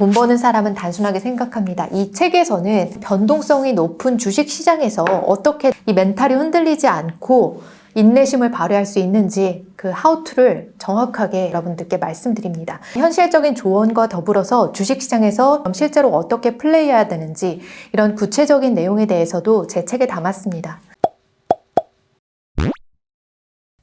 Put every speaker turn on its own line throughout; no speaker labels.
돈 버는 사람은 단순하게 생각합니다. 이 책에서는 변동성이 높은 주식 시장에서 어떻게 이 멘탈이 흔들리지 않고 인내심을 발휘할 수 있는지 그 하우투를 정확하게 여러분들께 말씀드립니다. 현실적인 조언과 더불어서 주식시장에서 실제로 어떻게 플레이해야 되는지 이런 구체적인 내용에 대해서도 제 책에 담았습니다.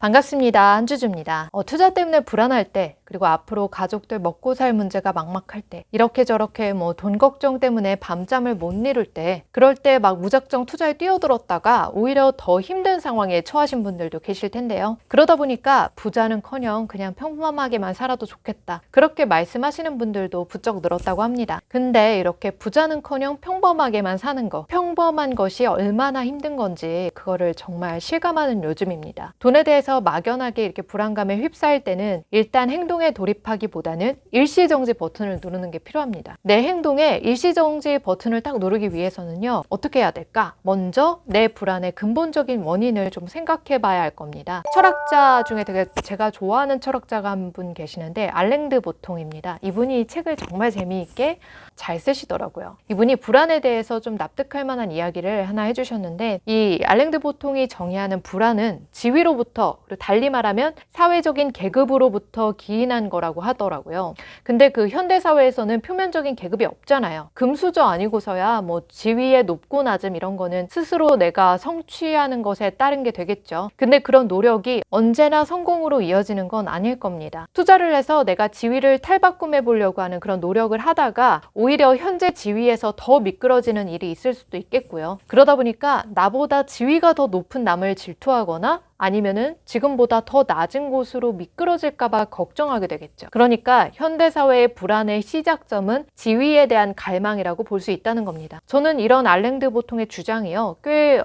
반갑습니다. 한주주입니다. 투자 때문에 불안할 때, 그리고 앞으로 가족들 먹고 살 문제가 막막할 때, 이렇게 저렇게 돈 걱정 때문에 밤잠을 못 이룰 때, 그럴 때 막 무작정 투자에 뛰어들었다가 오히려 더 힘든 상황에 처하신 분들도 계실 텐데요. 그러다 보니까 부자는커녕 그냥 평범하게만 살아도 좋겠다, 그렇게 말씀하시는 분들도 부쩍 늘었다고 합니다. 근데 이렇게 부자는커녕 평범하게만 사는 거, 평범한 것이 얼마나 힘든 건지 그거를 정말 실감하는 요즘입니다. 돈에 대해서 막연하게 이렇게 불안감에 휩싸일 때는 일단 행동에 돌입하기보다는 일시정지 버튼을 누르는 게 필요합니다. 내 행동에 일시정지 버튼을 딱 누르기 위해서는요, 어떻게 해야 될까? 먼저 내 불안의 근본적인 원인을 좀 생각해 봐야 할 겁니다. 철학자 중에 되게 제가 좋아하는 철학자가 한 분 계시는데 알랭드 보통입니다. 이분이 이 책을 정말 재미있게 잘 쓰시더라고요. 이분이 불안에 대해서 좀 납득할 만한 이야기를 하나 해주셨는데, 이 알랭드 보통이 정의하는 불안은 지위로부터, 그리고 달리 말하면 사회적인 계급으로부터 기인한 거라고 하더라고요. 근데 그 현대사회에서는 표면적인 계급이 없잖아요. 금수저 아니고서야 지위의 높고 낮음 이런 거는 스스로 내가 성취하는 것에 따른 게 되겠죠. 근데 그런 노력이 언제나 성공으로 이어지는 건 아닐 겁니다. 투자를 해서 내가 지위를 탈바꿈해 보려고 하는 그런 노력을 하다가 오히려 현재 지위에서 더 미끄러지는 일이 있을 수도 있겠고요. 그러다 보니까 나보다 지위가 더 높은 남을 질투하거나 아니면은 지금보다 더 낮은 곳으로 미끄러질까봐 걱정하게 되겠죠. 그러니까 현대사회의 불안의 시작점은 지위에 대한 갈망이라고 볼 수 있다는 겁니다. 저는 이런 알랭드 보통의 주장이요, 꽤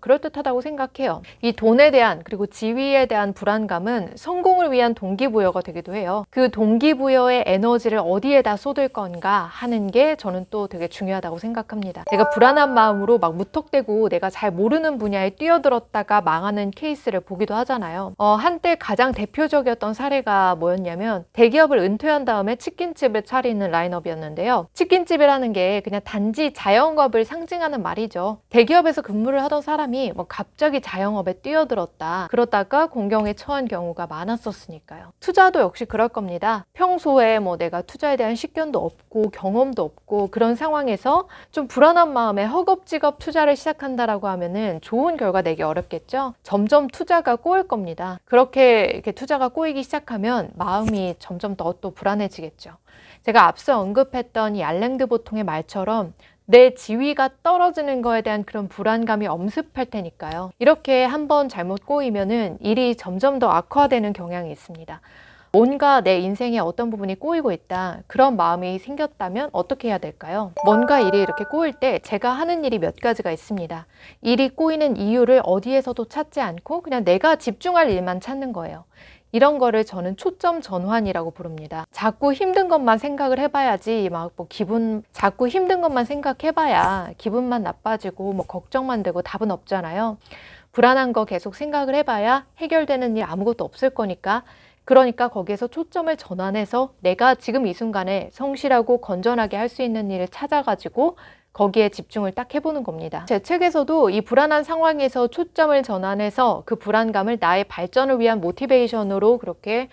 그럴듯하다고 생각해요. 이 돈에 대한, 그리고 지위에 대한 불안감은 성공을 위한 동기부여가 되기도 해요. 그 동기부여의 에너지를 어디에다 쏟을 건가 하는 게 저는 또 되게 중요하다고 생각합니다. 내가 불안한 마음으로 막 무턱대고 내가 잘 모르는 분야에 뛰어들었다가 망하는 케이스를 보기도 하잖아요. 한때 가장 대표적이었던 사례가 뭐였냐면, 대기업을 은퇴한 다음에 치킨집을 차리는 라인업이었는데요. 치킨집이라는 게 그냥 단지 자영업을 상징하는 말이죠. 대기업에서 근무를 하던 사람이 갑자기 자영업에 뛰어들었다, 그러다가 공경에 처한 경우가 많았었으니까요. 투자도 역시 그럴 겁니다. 평소에 내가 투자에 대한 식견도 없고 경험도 없고 그런 상황에서 좀 불안한 마음에 허겁지겁 투자를 시작한다라고 하면은 좋은 결과 내기 어렵겠죠. 점점 투자가 꼬일 겁니다. 그렇게 이렇게 투자가 꼬이기 시작하면 마음이 점점 더 또 불안해지겠죠. 제가 앞서 언급했던 이 알랭드 보통의 말처럼 내 지위가 떨어지는 거에 대한 그런 불안감이 엄습할 테니까요. 이렇게 한번 잘못 꼬이면은 일이 점점 더 악화되는 경향이 있습니다. 뭔가 내 인생의 어떤 부분이 꼬이고 있다, 그런 마음이 생겼다면 어떻게 해야 될까요? 뭔가 일이 이렇게 꼬일 때 제가 하는 일이 몇 가지가 있습니다. 일이 꼬이는 이유를 어디에서도 찾지 않고 그냥 내가 집중할 일만 찾는 거예요. 이런 거를 저는 초점 전환이라고 부릅니다. 자꾸 힘든 것만 생각을 해봐야지 자꾸 힘든 것만 생각해봐야 기분만 나빠지고 걱정만 되고 답은 없잖아요. 불안한 거 계속 생각을 해봐야 해결되는 일 아무것도 없을 거니까, 그러니까 거기에서 초점을 전환해서 내가 지금 이 순간에 성실하고 건전하게 할 수 있는 일을 찾아가지고 거기에 집중을 딱 해보는 겁니다. 제 책에서도 이 불안한 상황에서 초점을 전환해서 그 불안감을 나의 발전을 위한 모티베이션으로 그렇게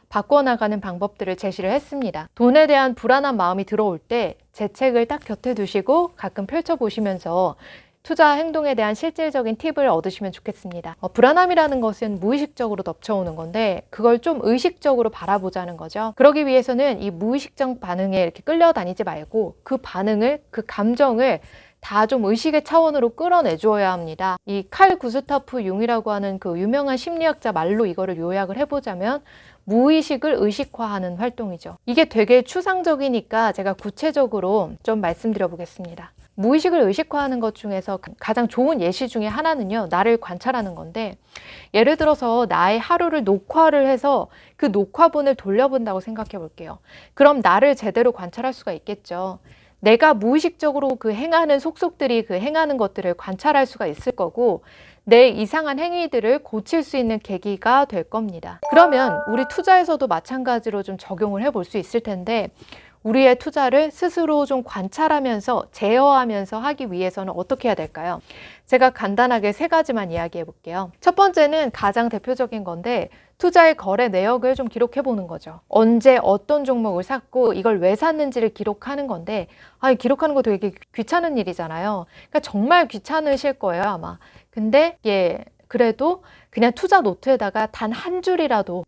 바꿔나가는 방법들을 제시를 했습니다. 돈에 대한 불안한 마음이 들어올 때 제 책을 딱 곁에 두시고 가끔 펼쳐보시면서 투자 행동에 대한 실질적인 팁을 얻으시면 좋겠습니다. 불안함이라는 것은 무의식적으로 덮쳐오는 건데 그걸 좀 의식적으로 바라보자는 거죠. 그러기 위해서는 이 무의식적 반응에 이렇게 끌려다니지 말고 그 반응을, 그 감정을 다 좀 의식의 차원으로 끌어내 주어야 합니다. 이 칼 구스타프 융이라고 하는 그 유명한 심리학자 말로 이거를 요약을 해보자면 무의식을 의식화하는 활동이죠. 이게 되게 추상적이니까 제가 구체적으로 좀 말씀드려 보겠습니다. 무의식을 의식화하는 것 중에서 가장 좋은 예시 중에 하나는요, 나를 관찰하는 건데, 예를 들어서 나의 하루를 녹화를 해서 그 녹화본을 돌려본다고 생각해 볼게요. 그럼 나를 제대로 관찰할 수가 있겠죠. 내가 무의식적으로 그 행하는 속속들이 그 행하는 것들을 관찰할 수가 있을 거고, 내 이상한 행위들을 고칠 수 있는 계기가 될 겁니다. 그러면 우리 투자에서도 마찬가지로 좀 적용을 해볼 수 있을 텐데, 우리의 투자를 스스로 좀 관찰하면서 제어하면서 하기 위해서는 어떻게 해야 될까요? 제가 간단하게 3가지만 이야기해 볼게요. 첫 번째는 가장 대표적인 건데 투자의 거래 내역을 좀 기록해 보는 거죠. 언제 어떤 종목을 샀고 이걸 왜 샀는지를 기록하는 건데 기록하는 거 되게 귀찮은 일이잖아요. 그러니까 정말 귀찮으실 거예요, 아마. 근데 그래도 그냥 투자 노트에다가 단 한 줄이라도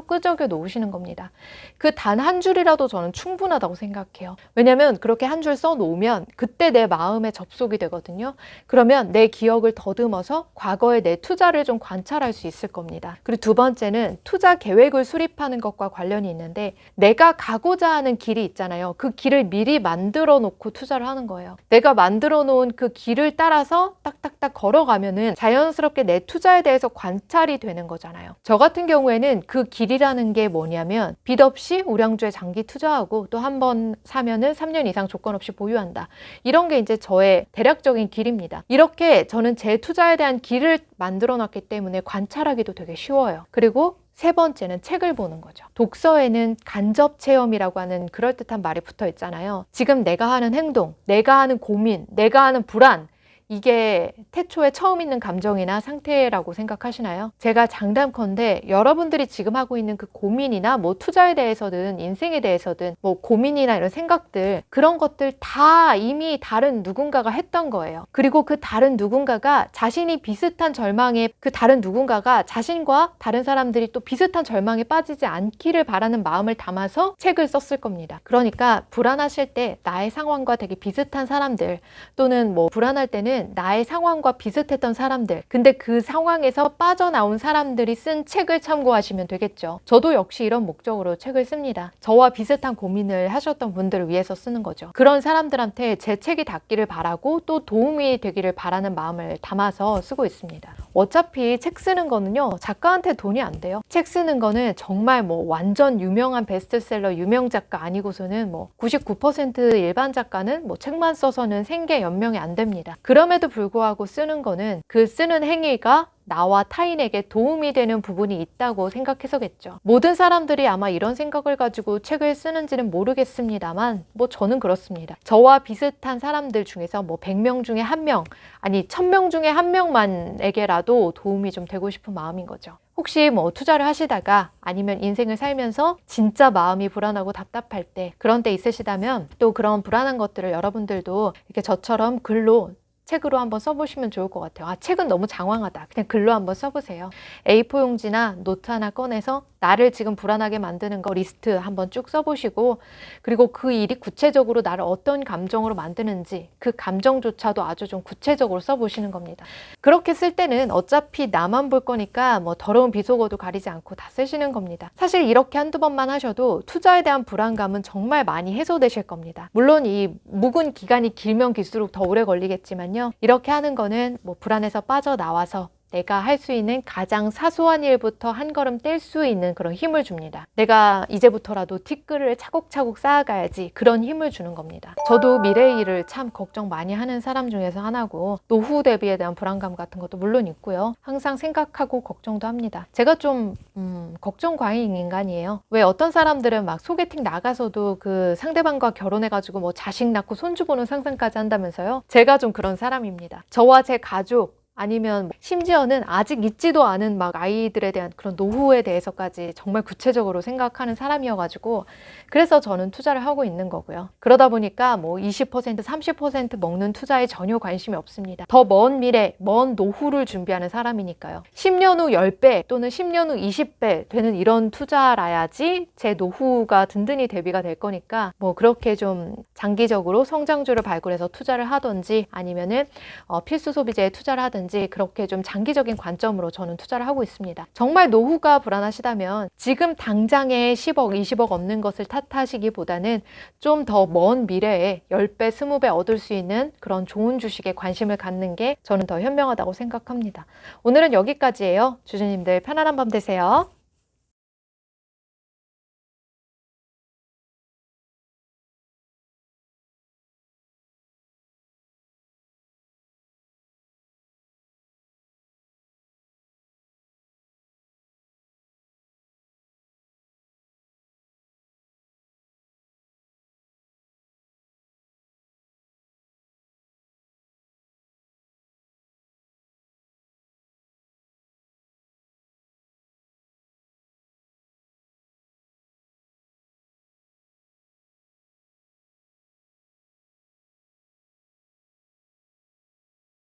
끄적여 놓으시는 겁니다. 그 단 한 줄이라도 저는 충분하다고 생각해요. 왜냐면 그렇게 한 줄 써 놓으면 그때 내 마음에 접속이 되거든요. 그러면 내 기억을 더듬어서 과거의 내 투자를 좀 관찰할 수 있을 겁니다. 그리고 두 번째는 투자 계획을 수립하는 것과 관련이 있는데 내가 가고자 하는 길이 있잖아요. 그 길을 미리 만들어 놓고 투자를 하는 거예요. 내가 만들어 놓은 그 길을 따라서 딱딱딱 걸어가면은 자연스럽게 내 투자에 대해서 관찰이 되는 거잖아요. 저 같은 경우에는 그 길이라는 게 뭐냐면 빚 없이 우량주에 장기 투자하고 또 한 번 사면은 3년 이상 조건 없이 보유한다. 이런 게 이제 저의 대략적인 길입니다. 이렇게 저는 제 투자에 대한 길을 만들어 놨기 때문에 관찰하기도 되게 쉬워요. 그리고 3번째는 책을 보는 거죠. 독서에는 간접 체험이라고 하는 그럴듯한 말이 붙어 있잖아요. 지금 내가 하는 행동, 내가 하는 고민, 내가 하는 불안, 이게 태초에 처음 있는 감정이나 상태라고 생각하시나요? 제가 장담컨대 여러분들이 지금 하고 있는 그 고민이나 뭐 투자에 대해서든 인생에 대해서든 뭐 고민이나 이런 생각들, 그런 것들 다 이미 다른 누군가가 했던 거예요. 그리고 그 다른 누군가가 자신이 비슷한 절망에, 그 다른 누군가가 자신과 다른 사람들이 또 비슷한 절망에 빠지지 않기를 바라는 마음을 담아서 책을 썼을 겁니다. 그러니까 불안하실 때 나의 상황과 되게 비슷한 사람들, 또는 뭐 불안할 때는 나의 상황과 비슷했던 사람들, 근데 그 상황에서 빠져나온 사람들이 쓴 책을 참고하시면 되겠죠. 저도 역시 이런 목적으로 책을 씁니다. 저와 비슷한 고민을 하셨던 분들을 위해서 쓰는 거죠. 그런 사람들한테 제 책이 닿기를 바라고 또 도움이 되기를 바라는 마음을 담아서 쓰고 있습니다. 어차피 책 쓰는 거는요, 작가한테 돈이 안 돼요. 책 쓰는 거는 정말 뭐 완전 유명한 베스트셀러 유명 작가 아니고서는 뭐 99% 일반 작가는 뭐 책만 써서는 생계 연명이 안 됩니다. 그럼에도 불구하고 쓰는 거는 그 쓰는 행위가 나와 타인에게 도움이 되는 부분이 있다고 생각해서겠죠. 모든 사람들이 아마 이런 생각을 가지고 책을 쓰는지는 모르겠습니다만 뭐 저는 그렇습니다. 저와 비슷한 사람들 중에서 뭐 100명 중에 1명, 아니 1000명 중에 1명만에게라도 도움이 좀 되고 싶은 마음인 거죠. 혹시 뭐 투자를 하시다가 아니면 인생을 살면서 진짜 마음이 불안하고 답답할 때, 그런 때 있으시다면 또 그런 불안한 것들을 여러분들도 이렇게 저처럼 글로, 책으로 한번 써보시면 좋을 것 같아요. 책은 너무 장황하다. 그냥 글로 한번 써보세요. A4 용지나 노트 하나 꺼내서 나를 지금 불안하게 만드는 거 리스트 한번 쭉 써보시고, 그리고 그 일이 구체적으로 나를 어떤 감정으로 만드는지 그 감정조차도 아주 좀 구체적으로 써보시는 겁니다. 그렇게 쓸 때는 어차피 나만 볼 거니까 뭐 더러운 비속어도 가리지 않고 다 쓰시는 겁니다. 사실 이렇게 한두 번만 하셔도 투자에 대한 불안감은 정말 많이 해소되실 겁니다. 물론 이 묵은 기간이 길면 길수록 더 오래 걸리겠지만요, 이렇게 하는 거는 뭐 불안에서 빠져나와서 내가 할 수 있는 가장 사소한 일부터 한 걸음 뗄 수 있는 그런 힘을 줍니다. 내가 이제부터라도 티끌을 차곡차곡 쌓아가야지, 그런 힘을 주는 겁니다. 저도 미래의 일을 참 걱정 많이 하는 사람 중에서 하나고, 노후 대비에 대한 불안감 같은 것도 물론 있고요. 항상 생각하고 걱정도 합니다. 제가 좀 걱정 과잉 인간이에요. 왜 어떤 사람들은 막 소개팅 나가서도 그 상대방과 결혼해가지고 뭐 자식 낳고 손주 보는 상상까지 한다면서요? 제가 좀 그런 사람입니다. 저와 제 가족, 아니면 심지어는 아직 있지도 않은 막 아이들에 대한 그런 노후에 대해서까지 정말 구체적으로 생각하는 사람이어가지고, 그래서 저는 투자를 하고 있는 거고요. 그러다 보니까 뭐 20%, 30% 먹는 투자에 전혀 관심이 없습니다. 더 먼 미래, 먼 노후를 준비하는 사람이니까요. 10년 후 10배 또는 10년 후 20배 되는 이런 투자라야지 제 노후가 든든히 대비가 될 거니까, 뭐 그렇게 좀 장기적으로 성장주를 발굴해서 투자를 하든지, 아니면은 필수 소비재에 투자를 하든지, 그렇게 좀 장기적인 관점으로 저는 투자를 하고 있습니다. 정말 노후가 불안하시다면 지금 당장에 10억, 20억 없는 것을 탓하시기보다는 좀 더 먼 미래에 10배, 20배 얻을 수 있는 그런 좋은 주식에 관심을 갖는 게 저는 더 현명하다고 생각합니다. 오늘은 여기까지예요. 주주님들 편안한 밤 되세요.